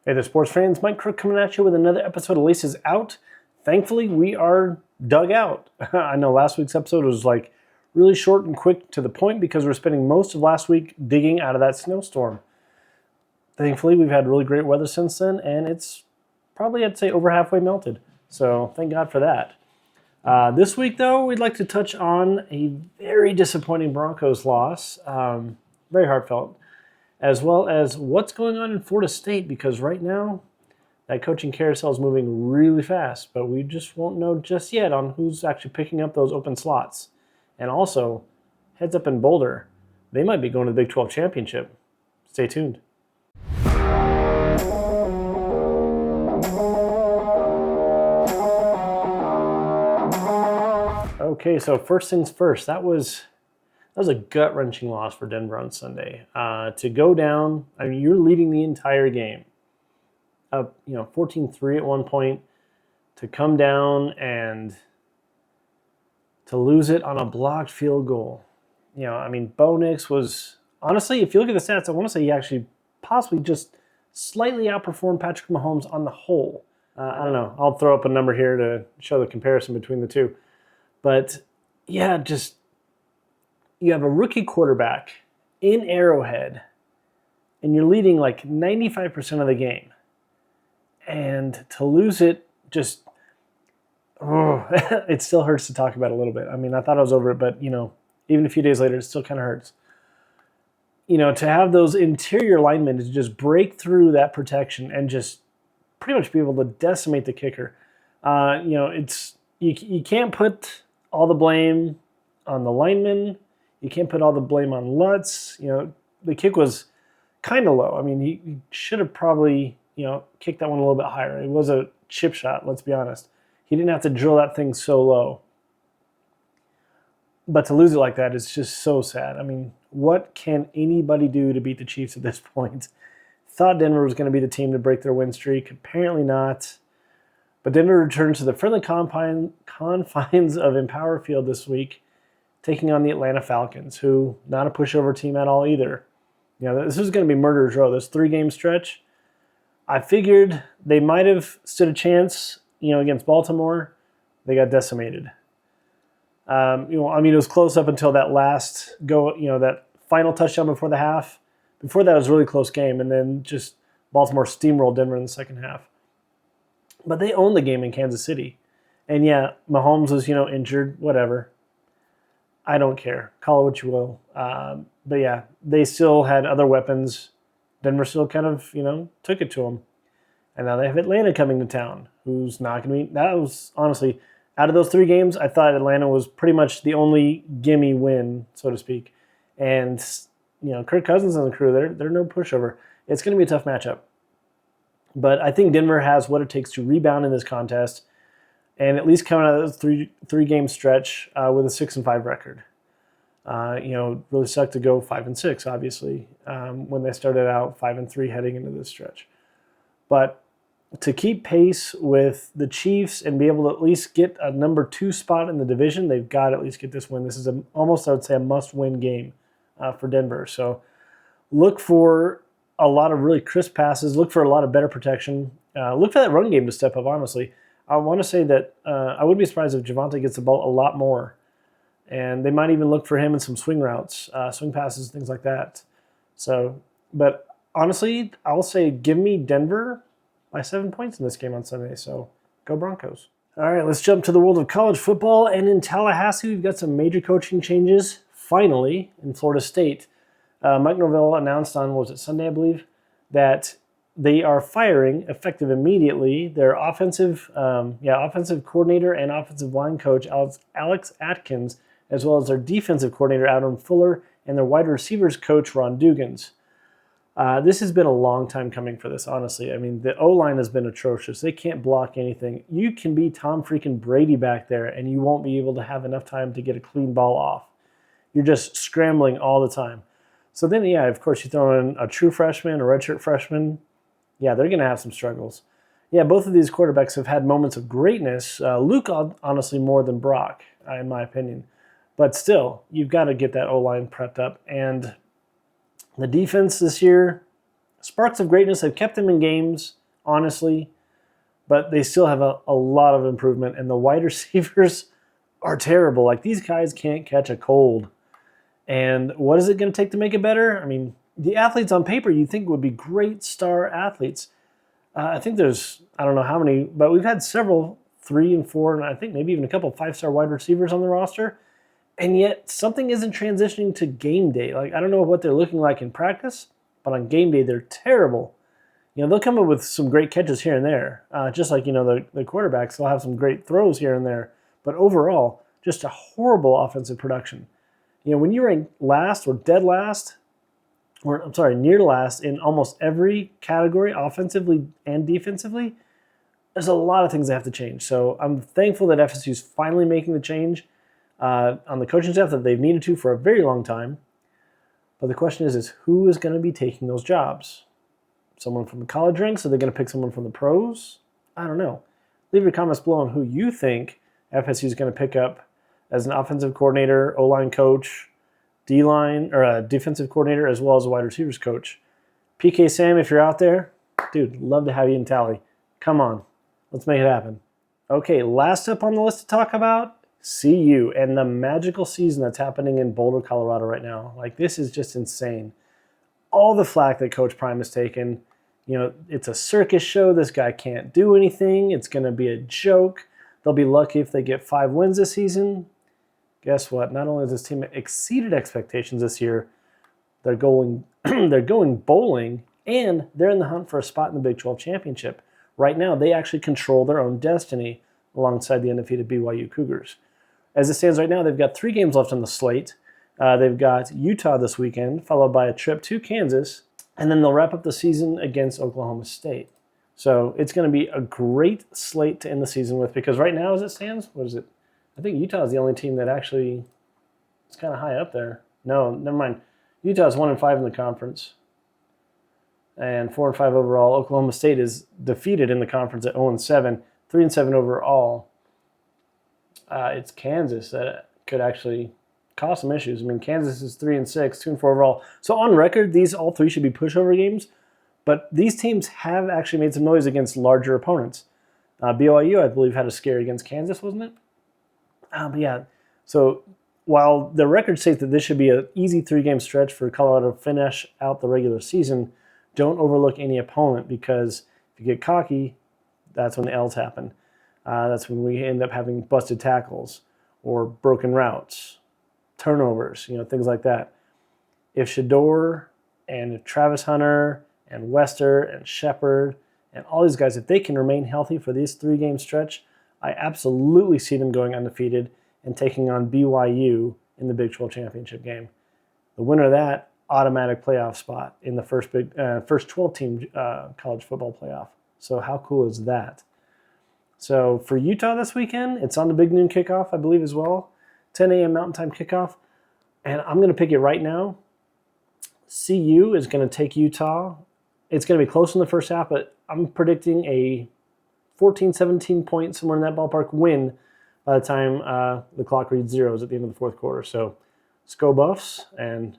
Hey there, sports fans. Mike Crook coming at you with another episode of Laces Out. Thankfully, we are dug out. I know last week's episode was like really short and quick to the point because we're spending most of last week digging out of that snowstorm. Thankfully, we've had really great weather since then, and it's probably, I'd say, over halfway melted. So thank God for that. This week, though, we'd like to touch on a very disappointing Broncos loss. Very heartfelt. As well as what's going on in Florida State, because right now that coaching carousel is moving really fast, but we just won't know just yet on who's actually picking up those open slots. And also, heads up in Boulder, they might be going to the Big 12 championship. Stay tuned. Okay, so first things first, that was a gut-wrenching loss for Denver on Sunday. To go down, I mean, you're leading the entire game, up 14-3 at one point, to come down and to lose it on a blocked field goal. Bo Nix was, honestly, if you look at the stats, I want to say he actually possibly just slightly outperformed Patrick Mahomes on the whole. I don't know. I'll throw up a number here to show the comparison between the two. But, yeah, you have a rookie quarterback in Arrowhead, and you're leading like 95% of the game. And to lose it, it still hurts to talk about a little bit. I mean, I thought I was over it, but, even a few days later, it still kind of hurts. To have those interior linemen to just break through that protection and just pretty much be able to decimate the kicker. You can't put all the blame on the linemen. You can't put all the blame on Lutz. The kick was kind of low. I mean, he should have probably, kicked that one a little bit higher. It was a chip shot, let's be honest. He didn't have to drill that thing so low. But to lose it like that is just so sad. I mean, what can anybody do to beat the Chiefs at this point? Thought Denver was going to be the team to break their win streak. Apparently not. But Denver returns to the friendly confines of Empower Field this week, taking on the Atlanta Falcons, who not a pushover team at all either. This is going to be murderer's row. This 3-game stretch, I figured they might have stood a chance, against Baltimore. They got decimated. It was close up until that last go, that final touchdown before the half. Before that, it was a really close game, and then just Baltimore steamrolled Denver in the second half. But they owned the game in Kansas City. And yeah, Mahomes was, injured, whatever. I don't care. Call it what you will. But yeah, they still had other weapons. Denver still kind of, took it to them. And now they have Atlanta coming to town, who's not going to be. That was, honestly, out of those 3 games, I thought Atlanta was pretty much the only gimme win, so to speak. And, Kirk Cousins and the crew, they're no pushover. It's going to be a tough matchup. But I think Denver has what it takes to rebound in this contest and at least come out of this three-game stretch with a 6-5 record. Really sucked to go 5-6, obviously, when they started out 5-3 heading into this stretch. But to keep pace with the Chiefs and be able to at least get a number 2 spot in the division, they've got to at least get this win. This is almost, I would say, a must-win game for Denver. So look for a lot of really crisp passes. Look for a lot of better protection. Look for that run game to step up, honestly. I want to say that I wouldn't be surprised if Javonte gets the ball a lot more. And they might even look for him in some swing routes, swing passes, things like that. But honestly, I'll say give me Denver by 7 points in this game on Sunday. So go Broncos. All right, let's jump to the world of college football. And in Tallahassee, we've got some major coaching changes, finally, in Florida State. Mike Norvell announced on, was it Sunday, I believe, that they are firing, effective immediately, their offensive coordinator and offensive line coach, Alex Atkins, as well as their defensive coordinator, Adam Fuller, and their wide receivers coach, Ron Dugans. This has been a long time coming for this, honestly. I mean, the O-line has been atrocious. They can't block anything. You can be Tom freaking Brady back there, and you won't be able to have enough time to get a clean ball off. You're just scrambling all the time. So then, yeah, of course, you throw in a true freshman, a redshirt freshman. Yeah, they're going to have some struggles. Yeah, both of these quarterbacks have had moments of greatness. Luke, honestly, more than Brock, in my opinion. But still, you've got to get that O-line prepped up. And the defense this year, sparks of greatness have kept them in games, honestly, but they still have a lot of improvement, and the wide receivers are terrible. Like, these guys can't catch a cold. And what is it going to take to make it better? I mean, the athletes on paper you think would be great star athletes. I think there's, I don't know how many, but we've had several 3 and 4, and I think maybe even a couple 5-star wide receivers on the roster. And yet something isn't transitioning to game day. Like, I don't know what they're looking like in practice, but on game day, they're terrible. They'll come up with some great catches here and there. Just like, the quarterbacks, they'll have some great throws here and there. But overall, just a horrible offensive production. When you rank last or dead last, near last in almost every category, offensively and defensively, there's a lot of things that have to change. So I'm thankful that FSU is finally making the change on the coaching staff that they've needed to for a very long time. But the question is who is going to be taking those jobs? Someone from the college ranks? Are they going to pick someone from the pros? I don't know. Leave your comments below on who you think FSU is going to pick up as an offensive coordinator, O-line coach, D-line, or a defensive coordinator, as well as a wide receivers coach. PK Sam, if you're out there, dude, love to have you in Tally. Come on, let's make it happen. Okay, last up on the list to talk about, CU and the magical season that's happening in Boulder, Colorado right now. Like, this is just insane. All the flack that Coach Prime has taken, it's a circus show. This guy can't do anything. It's going to be a joke. They'll be lucky if they get 5 wins this season. Guess what? Not only has this team exceeded expectations this year, they're going bowling, and they're in the hunt for a spot in the Big 12 championship. Right now, they actually control their own destiny alongside the undefeated BYU Cougars. As it stands right now, they've got 3 games left on the slate. They've got Utah this weekend, followed by a trip to Kansas, and then they'll wrap up the season against Oklahoma State. So it's going to be a great slate to end the season with, because right now, as it stands, what is it? I think Utah is the only team that actually is kind of high up there. No, never mind. Utah's 1-5 in the conference, and 4-5 overall. Oklahoma State is defeated in the conference at 0-7, 3-7 overall. It's Kansas that could actually cause some issues. I mean, Kansas is 3-6, 2-4 overall. So on record, these all 3 should be pushover games. But these teams have actually made some noise against larger opponents. BYU, I believe, had a scare against Kansas, wasn't it? But yeah, so while the record states that this should be an easy 3-game stretch for Colorado to finish out the regular season, don't overlook any opponent, because if you get cocky, that's when the L's happen. That's when we end up having busted tackles or broken routes, turnovers, things like that. If Shador and if Travis Hunter and Wester and Shepard and all these guys, if they can remain healthy for this 3-game stretch, I absolutely see them going undefeated and taking on BYU in the Big 12 championship game. The winner of that, automatic playoff spot in the first 12-team college football playoff. So how cool is that? So for Utah this weekend, it's on the big noon kickoff, I believe, as well. 10 a.m. Mountain Time kickoff. And I'm going to pick it right now. CU is going to take Utah. It's going to be close in the first half, but I'm predicting a 14, 17 point, somewhere in that ballpark, win by the time the clock reads zeros at the end of the fourth quarter. So let's go Buffs and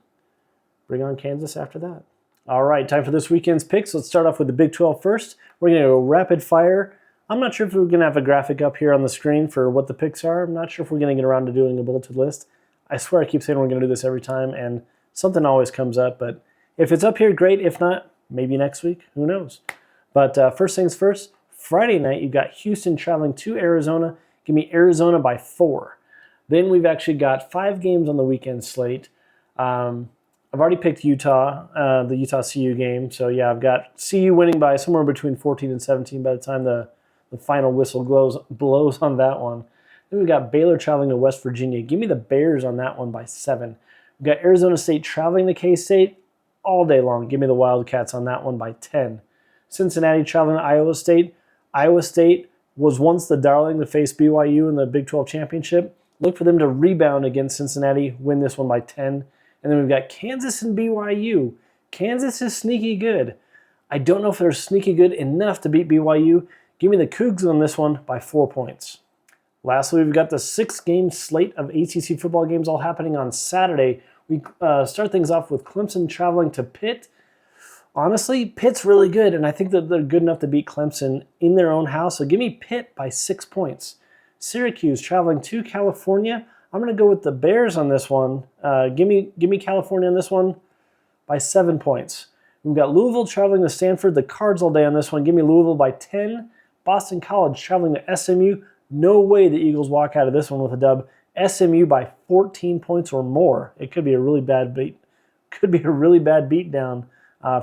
bring on Kansas after that. All right, time for this weekend's picks. Let's start off with the Big 12 first. We're going to go rapid fire. I'm not sure if we're going to have a graphic up here on the screen for what the picks are. I'm not sure if we're going to get around to doing a bulleted list. I swear I keep saying we're going to do this every time, and something always comes up. But if it's up here, great. If not, maybe next week. Who knows? But first things first, Friday night, you've got Houston traveling to Arizona. Give me Arizona by 4. Then we've actually got 5 games on the weekend slate. I've already picked Utah, the Utah-CU game. So, yeah, I've got CU winning by somewhere between 14 and 17 by the time the final whistle blows on that one. Then we've got Baylor traveling to West Virginia. Give me the Bears on that one by 7. We've got Arizona State traveling to K-State all day long. Give me the Wildcats on that one by 10. Cincinnati traveling to Iowa State. Iowa State was once the darling to face BYU in the Big 12 championship. Look for them to rebound against Cincinnati, win this one by 10. And then we've got Kansas and BYU. Kansas is sneaky good. I don't know if they're sneaky good enough to beat BYU. Give me the Cougs on this one by 4 points. Lastly, we've got the 6-game slate of ACC football games all happening on Saturday. We start things off with Clemson traveling to Pitt. Honestly, Pitt's really good, and I think that they're good enough to beat Clemson in their own house. So give me Pitt by 6 points. Syracuse traveling to California. I'm going to go with the Bears on this one. Give me California on this one by 7 points. We've got Louisville traveling to Stanford. The Cards all day on this one. Give me Louisville by 10. Boston College traveling to SMU. No way the Eagles walk out of this one with a dub. SMU by 14 points or more. It could be a really bad beat. Could be a really bad beatdown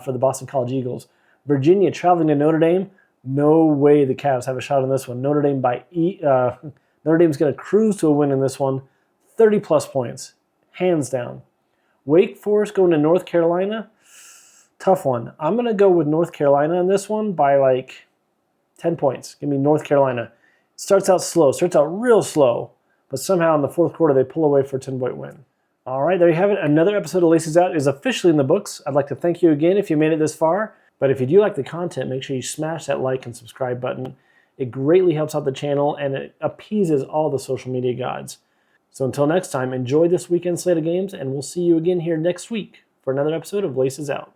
for the Boston College Eagles. Virginia traveling to Notre Dame. No way the Cavs have a shot on this one. Notre Dame Notre Dame's going to cruise to a win in this one. 30 plus points, hands down. Wake Forest going to North Carolina. Tough one. I'm going to go with North Carolina on this one by like 10 points. Give me North Carolina. Starts out real slow, but somehow in the fourth quarter they pull away for a 10-point win. All right, there you have it. Another episode of Laces Out is officially in the books. I'd like to thank you again if you made it this far. But if you do like the content, make sure you smash that like and subscribe button. It greatly helps out the channel, and it appeases all the social media gods. So until next time, enjoy this weekend slate of games, and we'll see you again here next week for another episode of Laces Out.